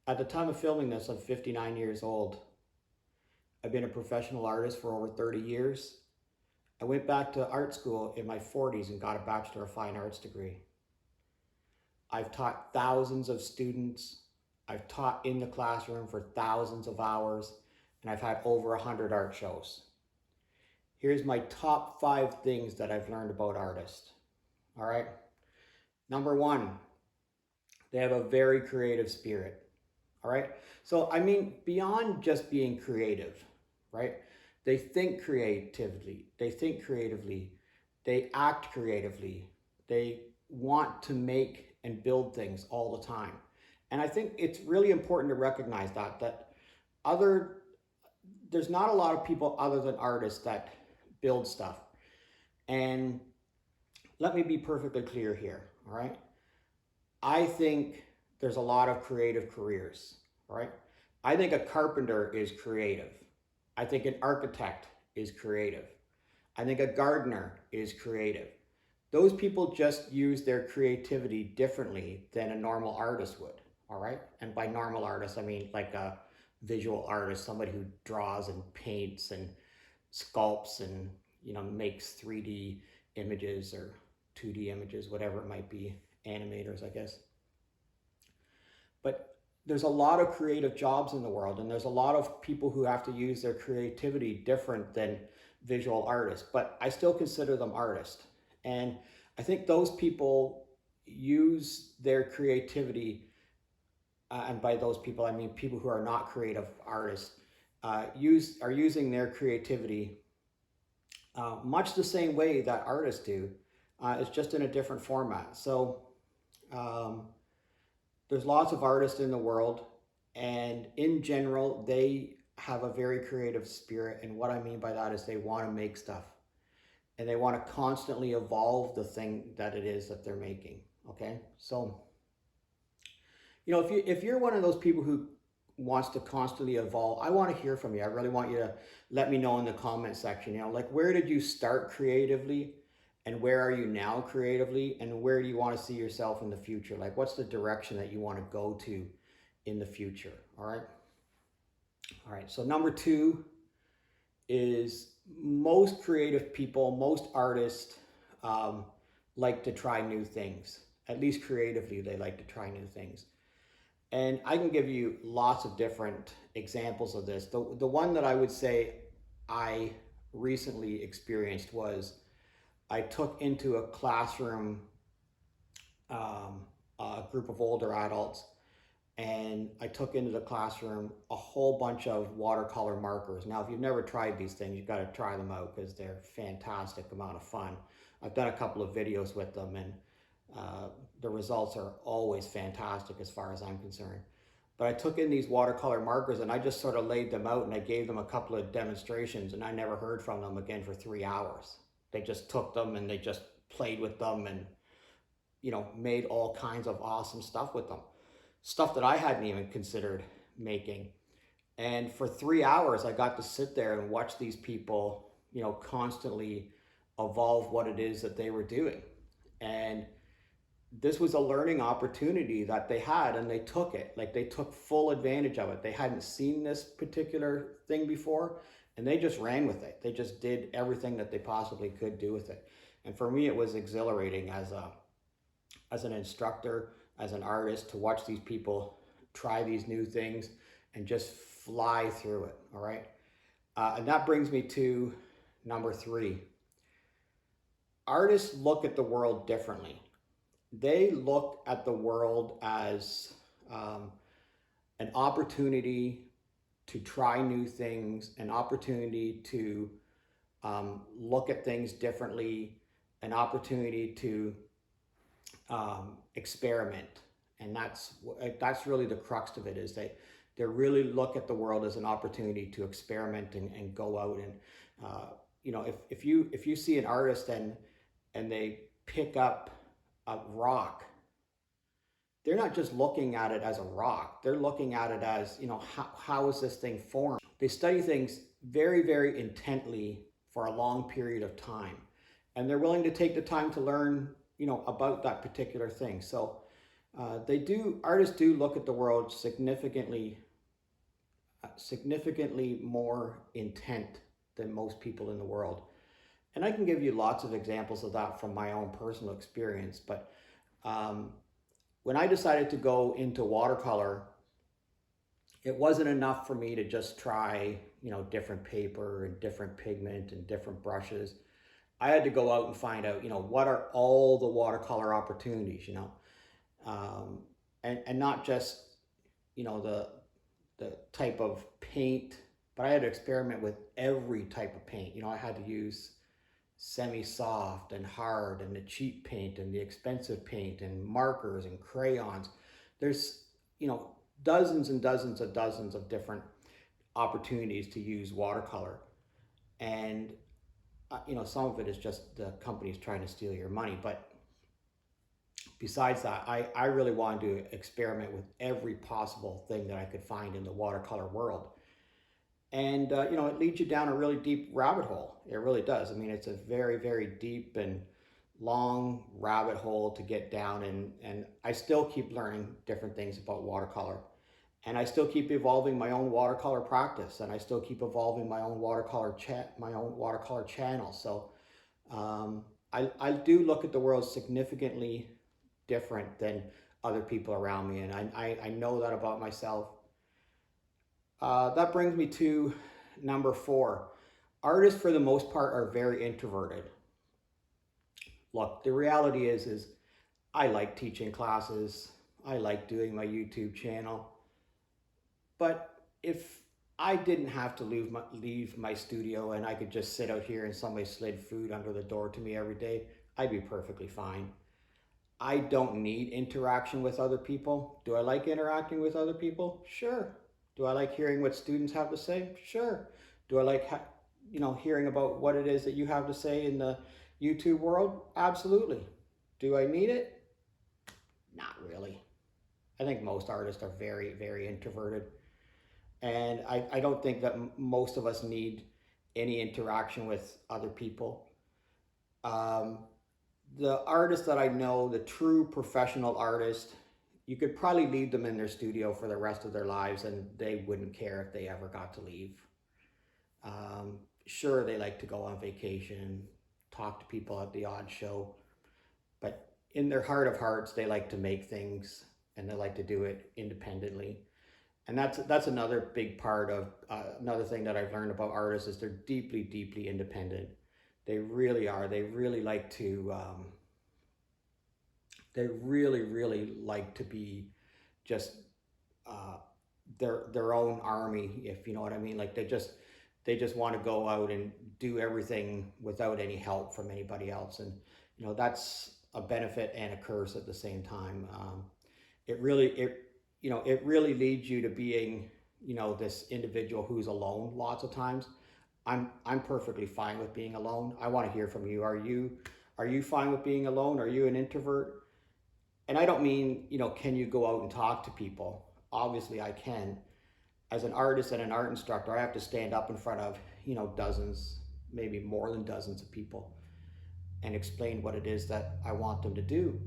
At the time of filming this, I'm 59 years old. I've been a professional artist for over 30 years. I went back to art school in my 40s and got a Bachelor of Fine Arts degree. I've taught thousands of students. I've taught in the classroom for thousands of hours, and I've had over 100 art shows. Here's my top 5 things that I've learned about artists. All right. Number one, they have a very creative spirit. All right. So, I mean, beyond just being creative, right? They think creatively, they act creatively, they want to make and build things all the time. And I think it's really important to recognize that other there's not a lot of people other than artists that build stuff. And let me be perfectly clear here, all right? I think there's a lot of creative careers, all right? I think a carpenter is creative. I think an architect is creative. I think a gardener is creative. Those people just use their creativity differently than a normal artist would, all right? And by normal artist, I mean like a visual artist, somebody who draws and paints and sculpts and, makes 3D images or 2D images, whatever it might be, animators, I guess. But there's a lot of creative jobs in the world, and there's a lot of people who have to use their creativity different than visual artists, but I still consider them artists. And I think those people use their creativity, and by those people, I mean people who are not creative artists, are using their creativity much the same way that artists do. It's just in a different format. So um, there's lots of artists in the world, and in general, they have a very creative spirit. And what I mean by that is they want to make stuff, and they want to constantly evolve the thing that it is that they're making. Okay, so if you're one of those people who wants to constantly evolve, I want to hear from you. I really want you to let me know in the comment section. Like, where did you start creatively, and where are you now creatively, and where do you want to see yourself in the future? Like, what's the direction that you want to go to in the future? All right, so number 2 is most creative people, most artists like to try new things. At least creatively, they like to try new things. And I can give you lots of different examples of this. The one that I would say I recently experienced was I took into a classroom a group of older adults, and I took into the classroom a whole bunch of watercolor markers. Now, if you've never tried these things, you've got to try them out because they're a fantastic amount of fun. I've done a couple of videos with them, and the results are always fantastic as far as I'm concerned. But I took in these watercolor markers and I just sort of laid them out, and I gave them a couple of demonstrations, and I never heard from them again for 3 hours. They just took them and they just played with them and, made all kinds of awesome stuff with them. Stuff that I hadn't even considered making. And for 3 hours, I got to sit there and watch these people, constantly evolve what it is that they were doing. And this was a learning opportunity that they had, and they took it. Like, they took full advantage of it. They hadn't seen this particular thing before, and they just ran with it. They just did everything that they possibly could do with it. And for me, it was exhilarating as an instructor, as an artist, to watch these people try these new things and just fly through it. All right. And that brings me to number 3. Artists look at the world differently. They look at the world as an opportunity to try new things, an opportunity to look at things differently, an opportunity to experiment. And that's really the crux of it, is they really look at the world as an opportunity to experiment and go out and if you see an artist and they pick up a rock, they're not just looking at it as a rock. They're looking at it as, how is this thing formed? They study things very, very intently for a long period of time. And they're willing to take the time to learn, about that particular thing. So Artists do look at the world significantly more intent than most people in the world. And I can give you lots of examples of that from my own personal experience. But um, when I decided to go into watercolor, it wasn't enough for me to just try, different paper and different pigment and different brushes. I had to go out and find out, what are all the watercolor opportunities, um, and not just, the type of paint, but I had to experiment with every type of paint. I had to use semi-soft and hard and the cheap paint and the expensive paint and markers and crayons. There's, dozens and dozens of different opportunities to use watercolor. And, some of it is just the companies trying to steal your money. But besides that, I really wanted to experiment with every possible thing that I could find in the watercolor world. And, it leads you down a really deep rabbit hole. It really does. I mean, it's a very, very deep and long rabbit hole to get down. And I still keep learning different things about watercolor. And I still keep evolving my own watercolor practice. And I still keep evolving my own watercolor channel. So I do look at the world significantly different than other people around me. And I know that about myself. That brings me to number 4. Artists, for the most part, are very introverted. Look, the reality is I like teaching classes. I like doing my YouTube channel. But if I didn't have to leave my studio and I could just sit out here and somebody slid food under the door to me every day, I'd be perfectly fine. I don't need interaction with other people. Do I like interacting with other people? Sure. Do I like hearing what students have to say? Sure. Do I like hearing about what it is that you have to say in the YouTube world? Absolutely. Do I need it? Not really. I think most artists are very, very introverted. And I don't think that most of us need any interaction with other people. The artists that I know, the true professional artist, you could probably leave them in their studio for the rest of their lives and they wouldn't care if they ever got to leave. Sure, they like to go on vacation, talk to people at the odd show, but in their heart of hearts, they like to make things and they like to do it independently. And that's another big part of another thing that I've learned about artists is they're deeply, deeply independent. They really are. They really like to. They really, really like to be just their own army, if you know what I mean. Like they just want to go out and do everything without any help from anybody else, and that's a benefit and a curse at the same time. It really leads you to being this individual who's alone lots of times. I'm perfectly fine with being alone. I want to hear from you. Are you fine with being alone? Are you an introvert? And I don't mean, can you go out and talk to people? Obviously I can. As an artist and an art instructor, I have to stand up in front of, dozens, maybe more than dozens of people and explain what it is that I want them to do.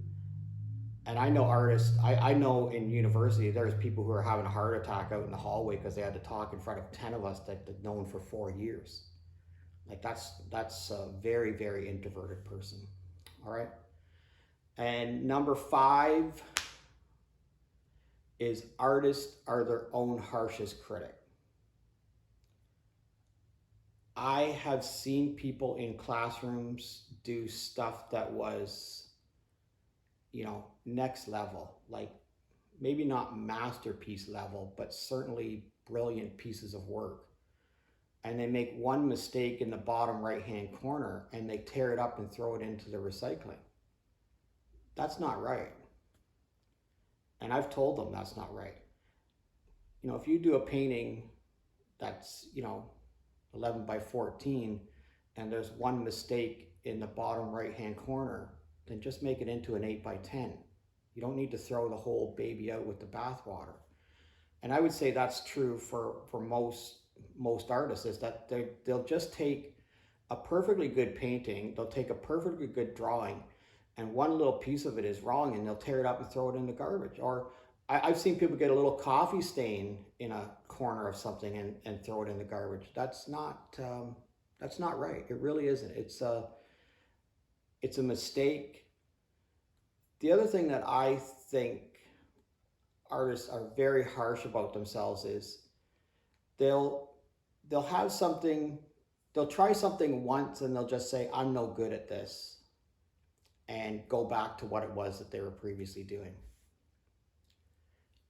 And I know artists, I know in university, there's people who are having a heart attack out in the hallway because they had to talk in front of 10 of us that they've known for 4 years. Like that's a very, very introverted person. All right. And number 5 is artists are their own harshest critic. I have seen people in classrooms do stuff that was, next level, like maybe not masterpiece level, but certainly brilliant pieces of work. And they make one mistake in the bottom right-hand corner and they tear it up and throw it into the recycling. That's not right. And I've told them that's not right. If you do a painting that's, 11 by 14 and there's one mistake in the bottom right-hand corner, then just make it into an 8 by 10. You don't need to throw the whole baby out with the bathwater. And I would say that's true for most artists, is that they'll just take a perfectly good painting, they'll take a perfectly good drawing, and one little piece of it is wrong and they'll tear it up and throw it in the garbage. Or I've seen people get a little coffee stain in a corner of something and throw it in the garbage. That's not right. It really isn't. It's a mistake. The other thing that I think artists are very harsh about themselves is they'll have something, they'll try something once and they'll just say, I'm no good at this, and go back to what it was that they were previously doing.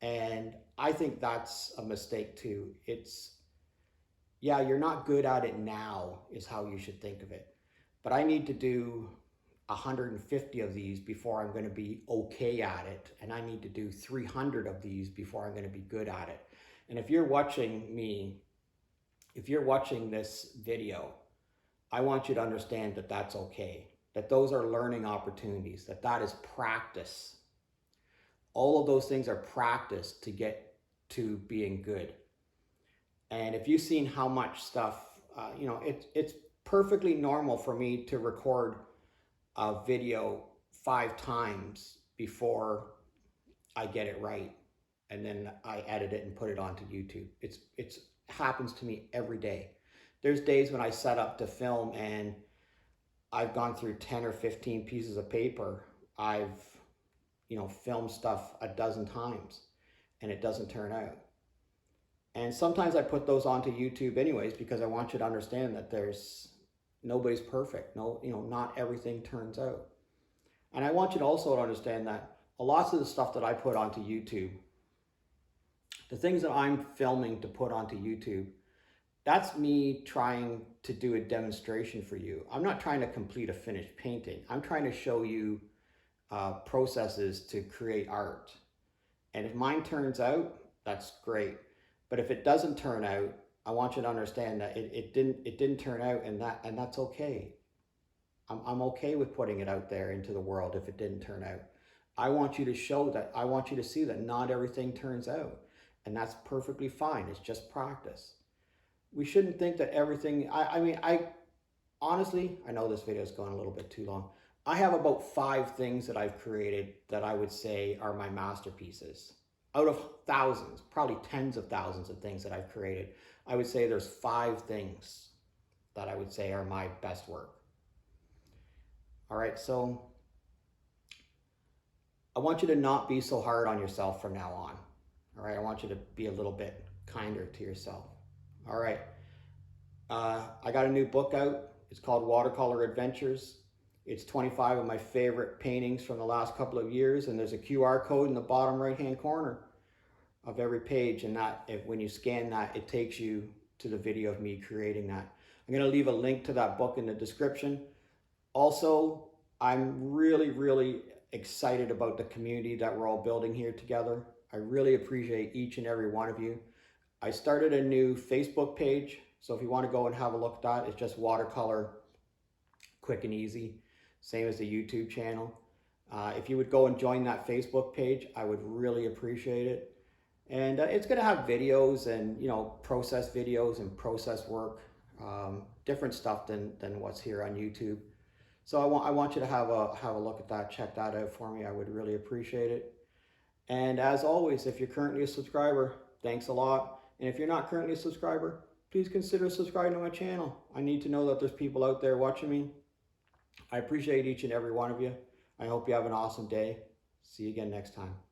And I think that's a mistake too. Yeah, you're not good at it now is how you should think of it. But I need to do 150 of these before I'm going to be okay at it. And I need to do 300 of these before I'm going to be good at it. And if you're watching me, if you're watching this video, I want you to understand that that's okay. That those are learning opportunities, that is practice. All of those things are practice to get to being good. And if you've seen how much stuff, it's perfectly normal for me to record a video 5 times before I get it right. And then I edit it and put it onto YouTube. It's happens to me every day. There's days when I set up to film and I've gone through 10 or 15 pieces of paper. I've, filmed stuff a dozen times and it doesn't turn out. And sometimes I put those onto YouTube anyways, because I want you to understand that nobody's perfect. No, not everything turns out. And I want you to also understand that a lot of the stuff that I put onto YouTube, the things that I'm filming to put onto YouTube, that's me trying to do a demonstration for you. I'm not trying to complete a finished painting. I'm trying to show you processes to create art. And if mine turns out, that's great. But if it doesn't turn out, I want you to understand that it didn't turn out, and that's okay. I'm okay with putting it out there into the world if it didn't turn out. I want you to show that. I want you to see that not everything turns out, and that's perfectly fine. It's just practice. We shouldn't think that everything. I honestly, I know this video is going a little bit too long. I have about 5 things that I've created that I would say are my masterpieces. Out of thousands, probably tens of thousands of things that I've created, I would say there's 5 things that I would say are my best work. All right, so I want you to not be so hard on yourself from now on. All right, I want you to be a little bit kinder to yourself. All right, I got a new book out. It's called Watercolor Adventures. It's 25 of my favorite paintings from the last couple of years, and there's a QR code in the bottom right-hand corner of every page, and when you scan that, it takes you to the video of me creating that. I'm going to leave a link to that book in the description. Also, I'm really, really excited about the community that we're all building here together. I really appreciate each and every one of you. I started a new Facebook page, so if you want to go and have a look at that, it's just Watercolor Quick and Easy, same as the YouTube channel. If you would go and join that Facebook page, I would really appreciate it. And it's going to have videos and, process videos and process work, different stuff than what's here on YouTube. So I want you to have a look at that, check that out for me. I would really appreciate it. And as always, if you're currently a subscriber, thanks a lot. And if you're not currently a subscriber, please consider subscribing to my channel. I need to know that there's people out there watching me. I appreciate each and every one of you. I hope you have an awesome day. See you again next time.